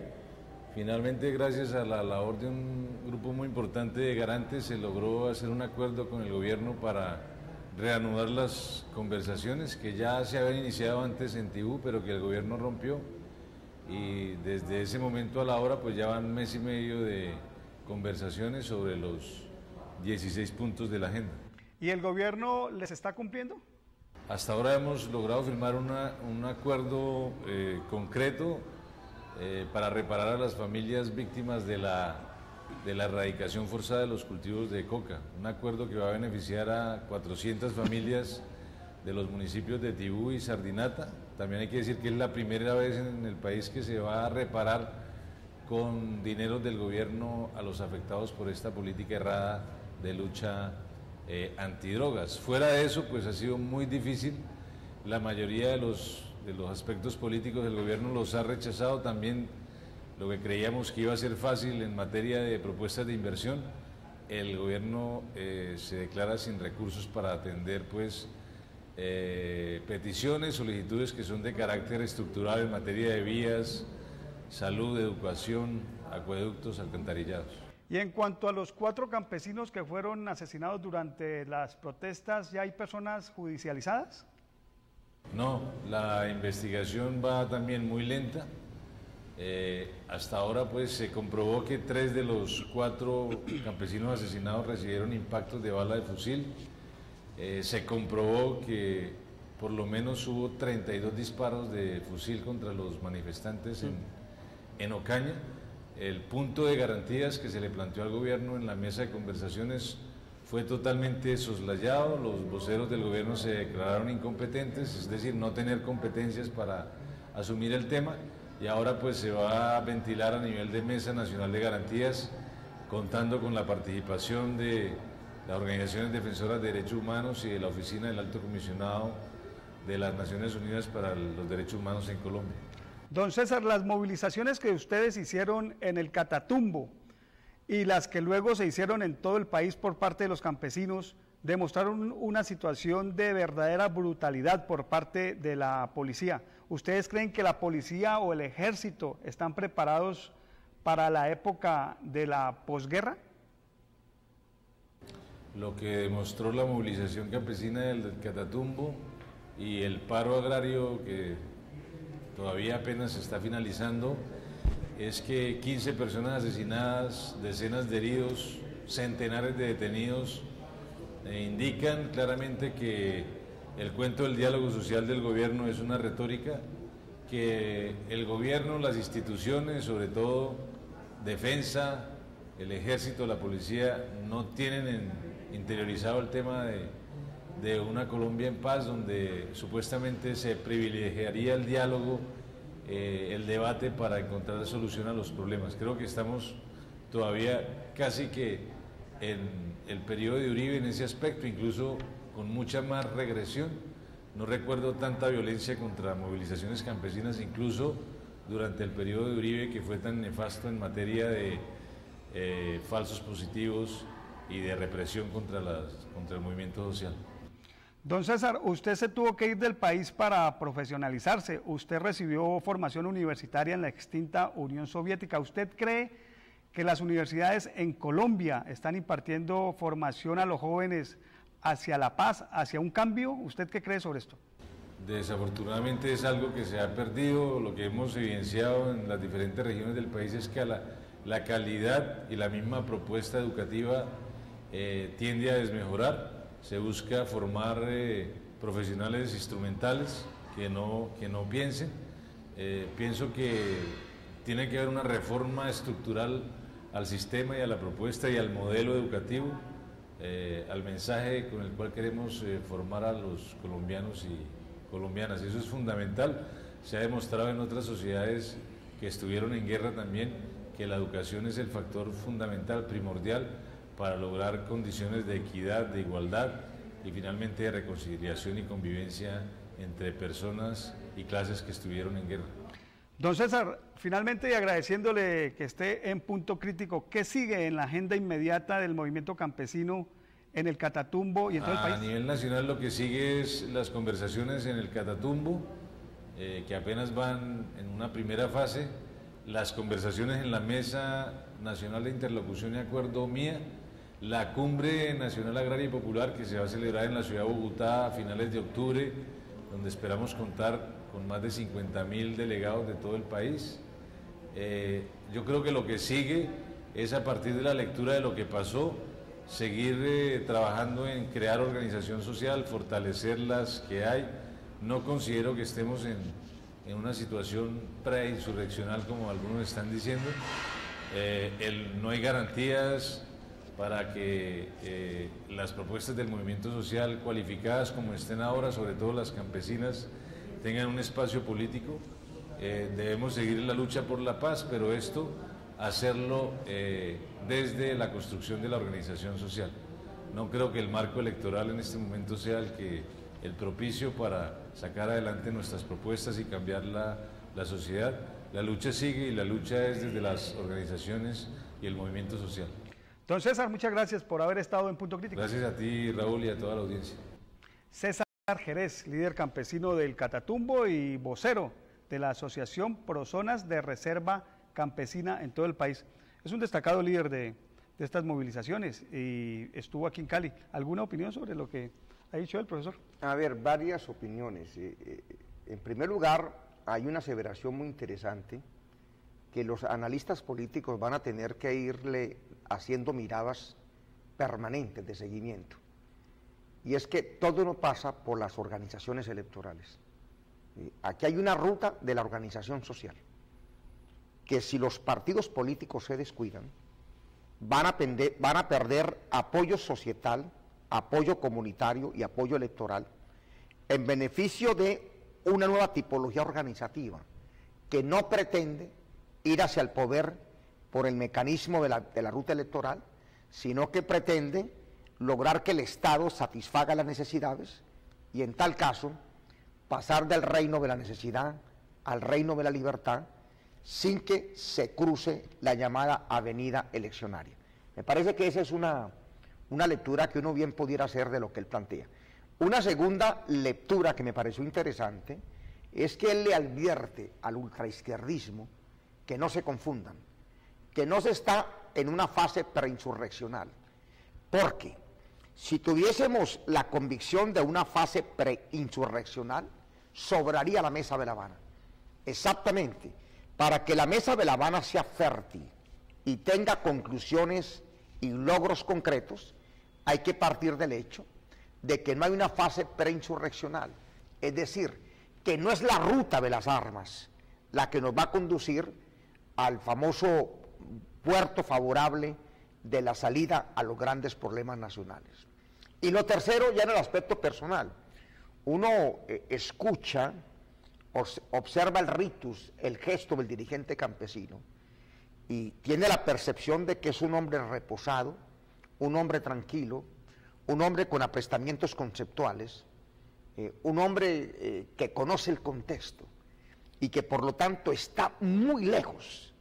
finalmente, gracias a la labor de un grupo muy importante de garantes, se logró hacer un acuerdo con el gobierno para reanudar las conversaciones que ya se habían iniciado antes en Tibú, pero que el gobierno rompió, y desde ese momento a la hora pues ya van un mes y medio de conversaciones sobre los 16 puntos de la agenda. ¿Y el gobierno les está cumpliendo? Hasta ahora hemos logrado firmar un acuerdo concreto para reparar a las familias víctimas de la erradicación forzada de los cultivos de coca, un acuerdo que va a beneficiar a 400 familias de los municipios de Tibú y Sardinata. También hay que decir que es la primera vez en el país que se va a reparar con dinero del gobierno a los afectados por esta política errada de lucha antidrogas. Fuera de eso, pues ha sido muy difícil. La mayoría de los aspectos políticos del gobierno los ha rechazado. También lo que creíamos que iba a ser fácil en materia de propuestas de inversión, el gobierno se declara sin recursos para atender pues peticiones, solicitudes que son de carácter estructural en materia de vías, salud, educación, acueductos, alcantarillados. Y en cuanto a los 4 campesinos que fueron asesinados durante las protestas, ¿ya hay personas judicializadas? No, la investigación va también muy lenta. Hasta ahora pues se comprobó que 3 de los 4 campesinos asesinados recibieron impactos de bala de fusil. Se comprobó que por lo menos hubo 32 disparos de fusil contra los manifestantes en Ocaña. El punto de garantías que se le planteó al gobierno en la mesa de conversaciones fue totalmente soslayado. Los voceros del gobierno se declararon incompetentes, es decir, no tener competencias para asumir el tema, y ahora pues se va a ventilar a nivel de Mesa Nacional de Garantías, contando con la participación de las organizaciones defensoras de derechos humanos y de la Oficina del Alto Comisionado de las Naciones Unidas para los Derechos Humanos en Colombia. Don César, las movilizaciones que ustedes hicieron en el Catatumbo y las que luego se hicieron en todo el país por parte de los campesinos demostraron una situación de verdadera brutalidad por parte de la policía. ¿Ustedes creen que la policía o el ejército están preparados para la época de la posguerra? Lo que demostró la movilización campesina del Catatumbo y el paro agrario que todavía apenas se está finalizando, es que 15 personas asesinadas, decenas de heridos, centenares de detenidos, indican claramente que el cuento del diálogo social del gobierno es una retórica, que el gobierno, las instituciones, sobre todo defensa, el ejército, la policía, no tienen interiorizado el tema de una Colombia en paz, donde supuestamente se privilegiaría el diálogo, el debate para encontrar solución a los problemas. Creo que estamos todavía casi que en el periodo de Uribe en ese aspecto, incluso con mucha más regresión. No recuerdo tanta violencia contra movilizaciones campesinas, incluso durante el periodo de Uribe, que fue tan nefasto en materia de falsos positivos y de represión contra el movimiento social. Don César, usted se tuvo que ir del país para profesionalizarse. Usted recibió formación universitaria en la extinta Unión Soviética. ¿Usted cree que las universidades en Colombia están impartiendo formación a los jóvenes hacia la paz, hacia un cambio? ¿Usted qué cree sobre esto? Desafortunadamente es algo que se ha perdido. Lo que hemos evidenciado en las diferentes regiones del país es que la calidad y la misma propuesta educativa tiende a desmejorar. Se busca formar profesionales instrumentales que no piensen. Pienso que tiene que haber una reforma estructural al sistema y a la propuesta y al modelo educativo, al mensaje con el cual queremos formar a los colombianos y colombianas. Eso es fundamental. Se ha demostrado en otras sociedades que estuvieron en guerra también que la educación es el factor fundamental, primordial, para lograr condiciones de equidad, de igualdad y finalmente de reconciliación y convivencia entre personas y clases que estuvieron en guerra. Don César, finalmente y agradeciéndole que esté en Punto Crítico, ¿qué sigue en la agenda inmediata del movimiento campesino en el Catatumbo y en todo el país? A nivel nacional lo que sigue es las conversaciones en el Catatumbo, que apenas van en una primera fase, las conversaciones en la Mesa Nacional de Interlocución y Acuerdo MIA, la Cumbre Nacional Agraria y Popular que se va a celebrar en la ciudad de Bogotá a finales de octubre, donde esperamos contar con más de 50.000 delegados de todo el país. Yo creo que lo que sigue es, a partir de la lectura de lo que pasó, seguir trabajando en crear organización social, fortalecer las que hay. No considero que estemos en una situación preinsurreccional como algunos están diciendo. No hay garantías para que las propuestas del movimiento social, cualificadas como estén ahora, sobre todo las campesinas, tengan un espacio político. Debemos seguir en la lucha por la paz, pero esto hacerlo desde la construcción de la organización social. No creo que el marco electoral en este momento sea el propicio para sacar adelante nuestras propuestas y cambiar la sociedad. La lucha sigue y la lucha es desde las organizaciones y el movimiento social. Don César, muchas gracias por haber estado en Punto Crítico. Gracias a ti, Raúl, y a toda la audiencia. César Jerez, líder campesino del Catatumbo y vocero de la Asociación Prozonas de Reserva Campesina en todo el país. Es un destacado líder de estas movilizaciones y estuvo aquí en Cali. ¿Alguna opinión sobre lo que ha dicho el profesor? A ver, varias opiniones. En primer lugar, hay una aseveración muy interesante que los analistas políticos van a tener que irle haciendo miradas permanentes de seguimiento. Y es que todo no pasa por las organizaciones electorales. Aquí hay una ruta de la organización social, que si los partidos políticos se descuidan, van a perder apoyo societal, apoyo comunitario y apoyo electoral en beneficio de una nueva tipología organizativa que no pretende ir hacia el poder por el mecanismo de la ruta electoral, sino que pretende lograr que el Estado satisfaga las necesidades y, en tal caso, pasar del reino de la necesidad al reino de la libertad sin que se cruce la llamada avenida eleccionaria. Me parece que esa es una lectura que uno bien pudiera hacer de lo que él plantea. Una segunda lectura que me pareció interesante es que él le advierte al ultraizquierdismo que no se confundan, que no se está en una fase preinsurreccional, porque si tuviésemos la convicción de una fase preinsurreccional, sobraría la mesa de La Habana. Exactamente. Para que la mesa de La Habana sea fértil y tenga conclusiones y logros concretos, hay que partir del hecho de que no hay una fase preinsurreccional. Es decir, que no es la ruta de las armas la que nos va a conducir al famoso puerto favorable de la salida a los grandes problemas nacionales. Y lo tercero, ya en el aspecto personal, uno escucha, observa el ritus, el gesto del dirigente campesino, y tiene la percepción de que es un hombre reposado, un hombre tranquilo, un hombre con aprestamientos conceptuales, un hombre que conoce el contexto y que por lo tanto está muy lejos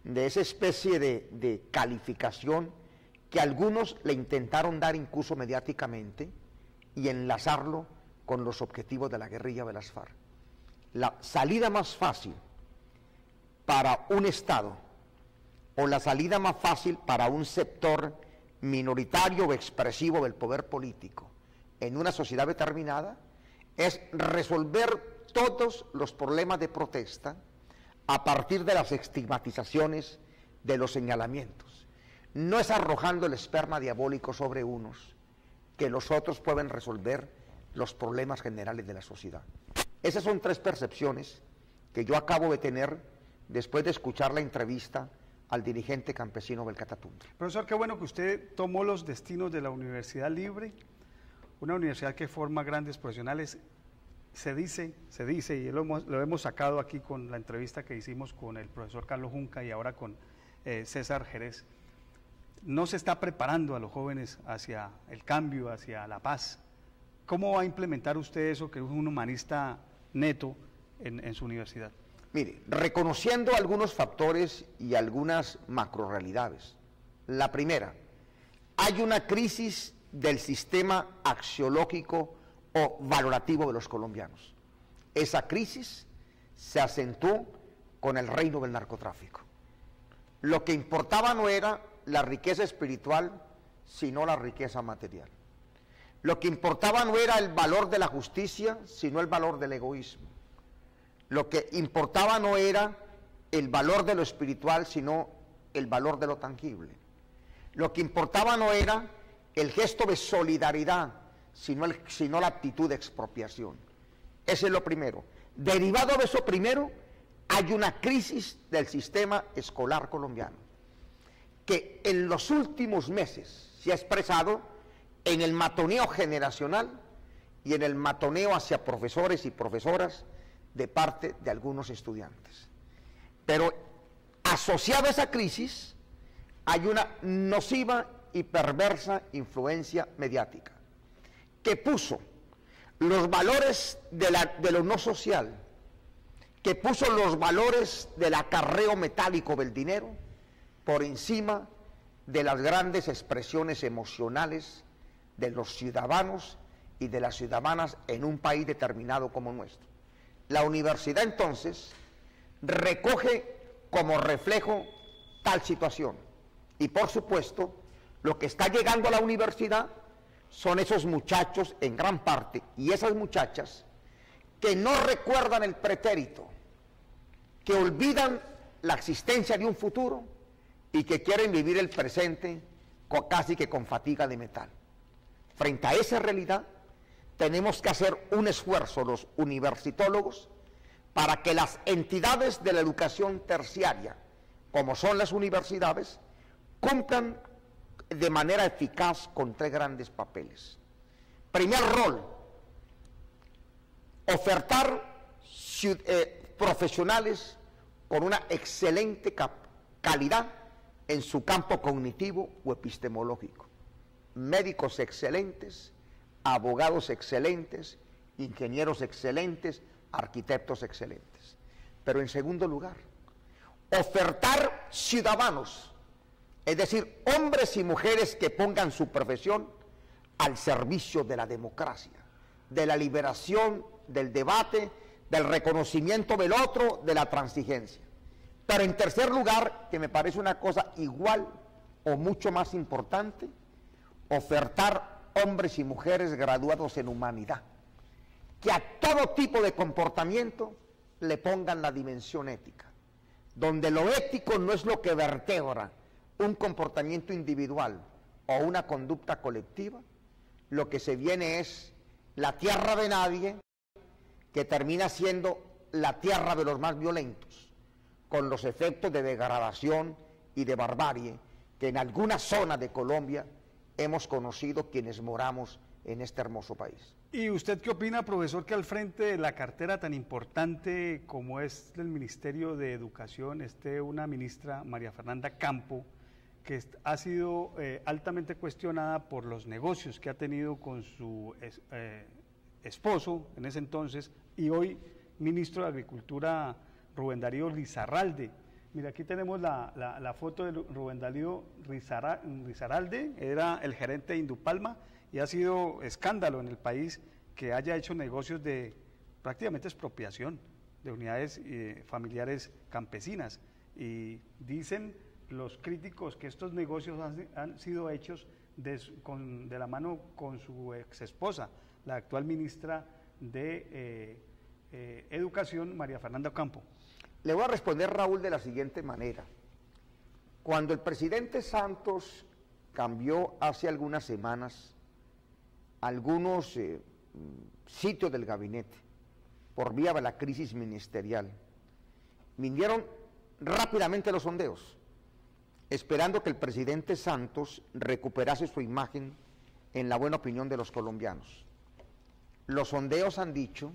de esa especie de calificación que algunos le intentaron dar incluso mediáticamente y enlazarlo con los objetivos de la guerrilla de las FARC. La salida más fácil para un Estado o la salida más fácil para un sector minoritario o expresivo del poder político en una sociedad determinada es resolver todos los problemas de protesta a partir de las estigmatizaciones, de los señalamientos. No es arrojando el esperma diabólico sobre unos que los otros pueden resolver los problemas generales de la sociedad. Esas son tres percepciones que yo acabo de tener después de escuchar la entrevista al dirigente campesino del Catatumbo. Profesor, qué bueno que usted tomó los destinos de la Universidad Libre, una universidad que forma grandes profesionales. Se dice, y lo hemos sacado aquí con la entrevista que hicimos con el profesor Carlos Junca y ahora con César Jerez, no se está preparando a los jóvenes hacia el cambio, hacia la paz. ¿Cómo va a implementar usted eso, que es un humanista neto, en su universidad? Mire, reconociendo algunos factores y algunas macrorrealidades. La primera, hay una crisis del sistema axiológico o valorativo de los colombianos. Esa crisis se acentuó con el reino del narcotráfico. Lo que importaba no era la riqueza espiritual, sino la riqueza material. Lo que importaba no era el valor de la justicia, sino el valor del egoísmo. Lo que importaba no era el valor de lo espiritual, sino el valor de lo tangible. Lo que importaba no era el gesto de solidaridad, sino la actitud de expropiación. Ese es lo primero. Derivado de eso primero, hay una crisis del sistema escolar colombiano, que en los últimos meses se ha expresado en el matoneo generacional y en el matoneo hacia profesores y profesoras de parte de algunos estudiantes. Pero asociado a esa crisis hay una nociva y perversa influencia mediática que puso los valores de lo no social, que puso los valores del acarreo metálico del dinero por encima de las grandes expresiones emocionales de los ciudadanos y de las ciudadanas en un país determinado como nuestro. La universidad entonces recoge como reflejo tal situación y por supuesto lo que está llegando a la universidad son esos muchachos en gran parte y esas muchachas que no recuerdan el pretérito, que olvidan la existencia de un futuro y que quieren vivir el presente casi que con fatiga de metal. Frente a esa realidad tenemos que hacer un esfuerzo los universitólogos para que las entidades de la educación terciaria, como son las universidades, cumplan de manera eficaz con tres grandes papeles. Primer rol, ofertar profesionales con una excelente calidad en su campo cognitivo o epistemológico. Médicos excelentes, abogados excelentes, ingenieros excelentes, arquitectos excelentes. Pero en segundo lugar, ofertar ciudadanos, es decir, hombres y mujeres que pongan su profesión al servicio de la democracia, de la liberación, del debate, del reconocimiento del otro, de la transigencia. Pero en tercer lugar, que me parece una cosa igual o mucho más importante, ofertar hombres y mujeres graduados en humanidad, que a todo tipo de comportamiento le pongan la dimensión ética, donde lo ético no es lo que vertebra un comportamiento individual o una conducta colectiva, lo que se viene es la tierra de nadie, que termina siendo la tierra de los más violentos, con los efectos de degradación y de barbarie que en alguna zona de Colombia hemos conocido quienes moramos en este hermoso país. ¿Y usted qué opina, profesor, que al frente de la cartera tan importante como es el Ministerio de Educación esté una ministra, María Fernanda Campo, que ha sido altamente cuestionada por los negocios que ha tenido con su esposo en ese entonces y hoy ministro de Agricultura, Rubén Darío Risaralde? Mira, aquí tenemos la foto de Rubén Darío Risaralde, era el gerente de Indupalma y ha sido escándalo en el país que haya hecho negocios de prácticamente expropiación de unidades familiares campesinas. Y dicen los críticos que estos negocios han sido hechos de la mano con su ex esposa, la actual ministra de Educación, María Fernanda Campo. Le voy a responder, Raúl, de la siguiente manera. Cuando el presidente Santos cambió hace algunas semanas algunos sitios del gabinete por vía de la crisis ministerial, vinieron rápidamente los sondeos, esperando que el presidente Santos recuperase su imagen en la buena opinión de los colombianos. Los sondeos han dicho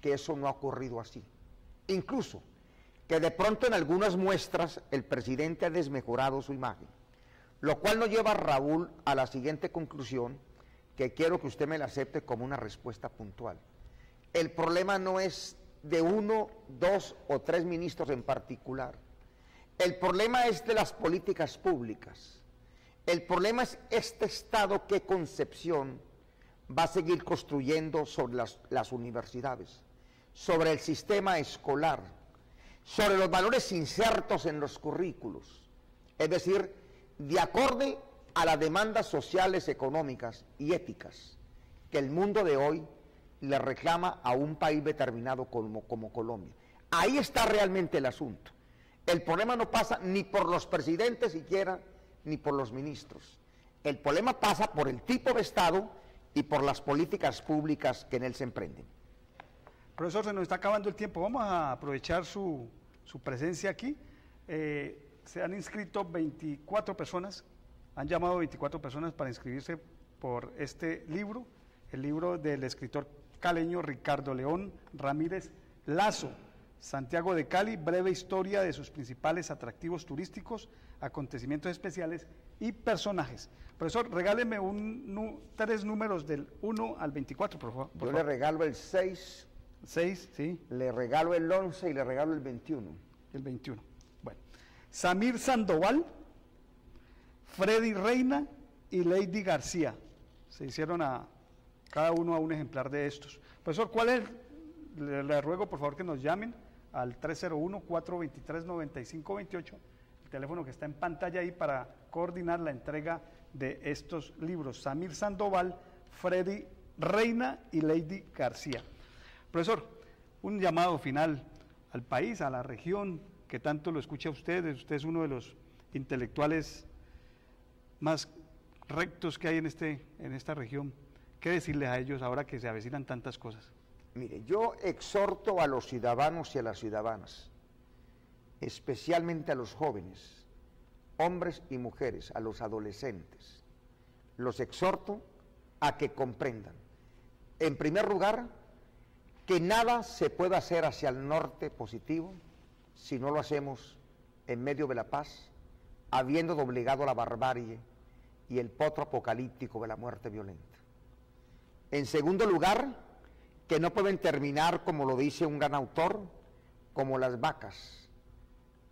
que eso no ha ocurrido así. Incluso que de pronto en algunas muestras el presidente ha desmejorado su imagen, lo cual nos lleva, Raúl, a la siguiente conclusión, que quiero que usted me la acepte como una respuesta puntual. El problema no es de 1, 2 o 3 ministros en particular. El problema es de las políticas públicas. El problema es este Estado, qué concepción va a seguir construyendo sobre las universidades, sobre el sistema escolar, sobre los valores insertos en los currículos, es decir, de acorde a las demandas sociales, económicas y éticas que el mundo de hoy le reclama a un país determinado como Colombia. Ahí está realmente el asunto. El problema no pasa ni por los presidentes siquiera, ni por los ministros. El problema pasa por el tipo de Estado y por las políticas públicas que en él se emprenden. Profesor, se nos está acabando el tiempo. Vamos a aprovechar su presencia aquí. Se han inscrito 24 personas, han llamado 24 personas para inscribirse por este libro, el libro del escritor caleño Ricardo León Ramírez Lazo, Santiago de Cali, breve historia de sus principales atractivos turísticos, acontecimientos especiales y personajes. Profesor, regáleme 3 números del 1 al 24, por favor. Yo le regalo el 6. 6, sí. Le regalo el 11 y le regalo el 21. El 21. Bueno. Samir Sandoval, Freddy Reina y Lady García. Se hicieron a cada uno a un ejemplar de estos. Profesor, ¿cuál es? Le ruego por favor que nos llamen al 301-423-9528, el teléfono que está en pantalla ahí para coordinar la entrega de estos libros. Samir Sandoval, Freddy Reina y Lady García. Profesor, un llamado final al país, a la región, que tanto lo escucha usted es uno de los intelectuales más rectos que hay en esta región. ¿Qué decirles a ellos ahora que se avecinan tantas cosas? Mire, yo exhorto a los ciudadanos y a las ciudadanas, especialmente a los jóvenes, hombres y mujeres, a los adolescentes, los exhorto a que comprendan, en primer lugar, que nada se puede hacer hacia el norte positivo si no lo hacemos en medio de la paz, habiendo doblegado la barbarie y el potro apocalíptico de la muerte violenta. En segundo lugar, que no pueden terminar, como lo dice un gran autor, como las vacas,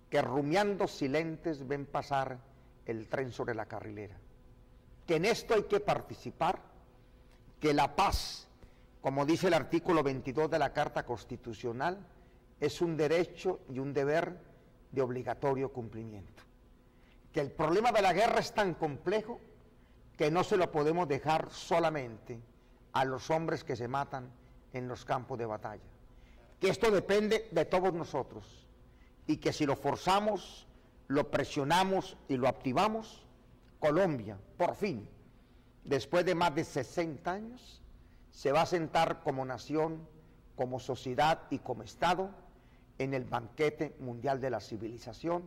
que rumiando silentes ven pasar el tren sobre la carrilera. Que en esto hay que participar, que la paz, como dice el artículo 22 de la Carta Constitucional, es un derecho y un deber de obligatorio cumplimiento. Que el problema de la guerra es tan complejo que no se lo podemos dejar solamente a los hombres que se matan en los campos de batalla. que esto depende de todos nosotros y que si lo forzamos, lo presionamos y lo activamos, Colombia, por fin, después de más de 60 años, se va a sentar como nación, como sociedad y como Estado en el banquete mundial de la civilización,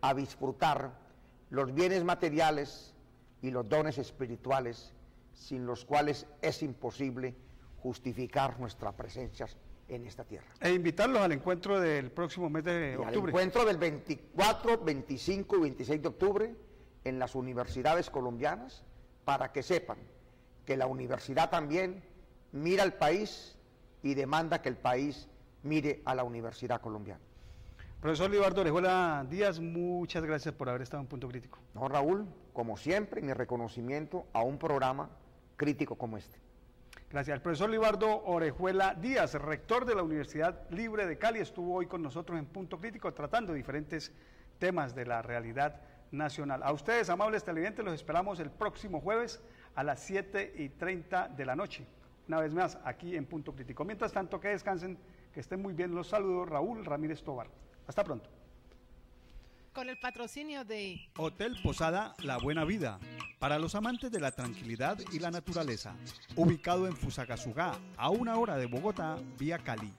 a disfrutar los bienes materiales y los dones espirituales, sin los cuales es imposible justificar nuestra presencia en esta tierra. E invitarlos al encuentro del próximo mes de octubre. Al encuentro del 24, 25 y 26 de octubre en las universidades colombianas, para que sepan que la universidad también mira al país y demanda que el país mire a la universidad colombiana. Profesor Libardo Orejuela Díaz, muchas gracias por haber estado en Punto Crítico. No, Raúl, como siempre, mi reconocimiento a un programa crítico como este. Gracias. El profesor Libardo Orejuela Díaz, rector de la Universidad Libre de Cali, estuvo hoy con nosotros en Punto Crítico tratando diferentes temas de la realidad nacional. A ustedes, amables televidentes, los esperamos el próximo jueves a las 7:30 de la noche. Una vez más, aquí en Punto Crítico. Mientras tanto, que descansen, que estén muy bien. Los saludos, Raúl Ramírez Tobar. Hasta pronto. Con el patrocinio de Hotel Posada La Buena Vida, para los amantes de la tranquilidad y la naturaleza, ubicado en Fusagasugá, a 1 hora de Bogotá, vía Cali.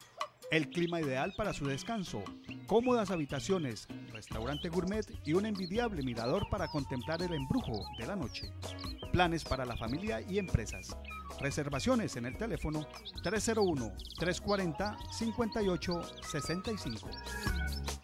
El clima ideal para su descanso, cómodas habitaciones, restaurante gourmet y un envidiable mirador para contemplar el embrujo de la noche. Planes para la familia y empresas. Reservaciones en el teléfono 301-340-5865.